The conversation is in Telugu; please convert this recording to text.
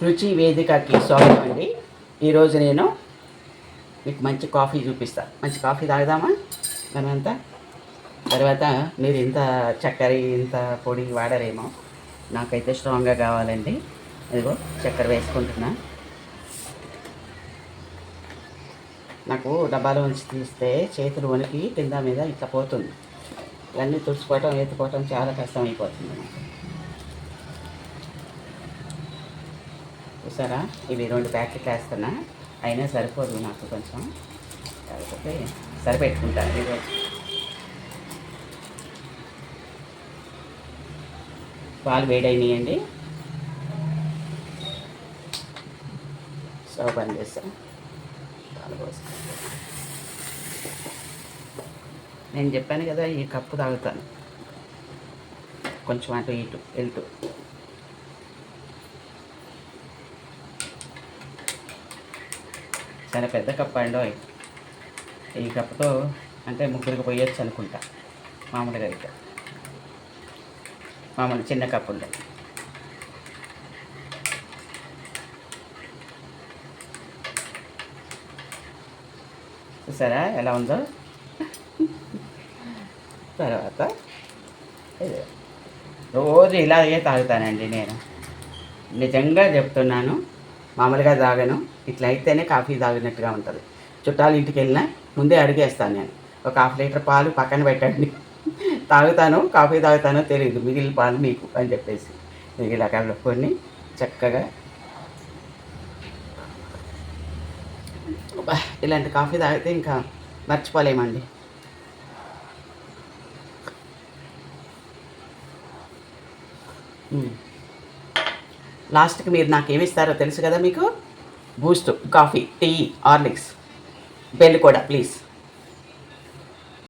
రుచి వేదికకి స్వాగతం అండి. ఈరోజు నేను మీకు మంచి కాఫీ చూపిస్తాను. మంచి కాఫీ తాగుదామా మనమంతా? తర్వాత మీరు ఇంత చక్కెర ఇంత పొడి వాడరేమో, నాకైతే స్ట్రాంగ్గా కావాలండి. ఇదిగో చక్కెర వేసుకుంటున్నా. నాకు డబ్బాలో ఉంచి తీస్తే చేతులు వణికి కింద మీద ఇట్లా పోతుంది. ఇవన్నీ తుడుచుకోవటం ఎత్తుకోవటం చాలా కష్టం అయిపోతుంది నాకు. చూసారా, ఇవి 2 ప్యాకెట్లు వేస్తున్నా. అయినా సరిపోదు నాకు, కొంచెం కాకపోతే సరిపెట్టుకుంటాను ఈరోజు. పాలు వేడైనాయండి. స్టవ్ బంద్ చేస్తాను. పాలు పోస్తాను. నేను చెప్పాను కదా, ఈ కప్పు తాగుతాను, కొంచెం అటు ఇటు వెళ్తూ. చాలా పెద్ద కప్పు అండి. ఈ కప్పుతో అంటే ముగ్గురికి పోయొచ్చు అనుకుంటా. మామూలుగా అయితే మామూలు చిన్న కప్పు ఉండే. చూసారా ఎలా ఉందో. తర్వాత రోజు ఇలాగే తాగుతానండి నేను, నిజంగా చెప్తున్నాను. మామూలుగా తాగను, ఇట్లా అయితేనే కాఫీ తాగినట్టుగా ఉంటుంది. చుట్టాలు ఇంటికి వెళ్ళినా ముందే అడిగేస్తాను నేను, ఒక 1/2 లీటర్ పాలు పక్కన పెట్టండి, తాగుతాను, కాఫీ తాగుతానో తెలియదు, మిగిలిన పాలు మీకు అని చెప్పేసి ఇలా కలుపుకొని చక్కగా ఇలాంటి కాఫీ తాగితే ఇంకా మర్చిపోలేమండి. లాస్ట్కి మీరు నాకు ఏమిస్తారో తెలుసు కదా మీకు. Boost, coffee, tea, Horlicks, bell కూడా ప్లీజ్.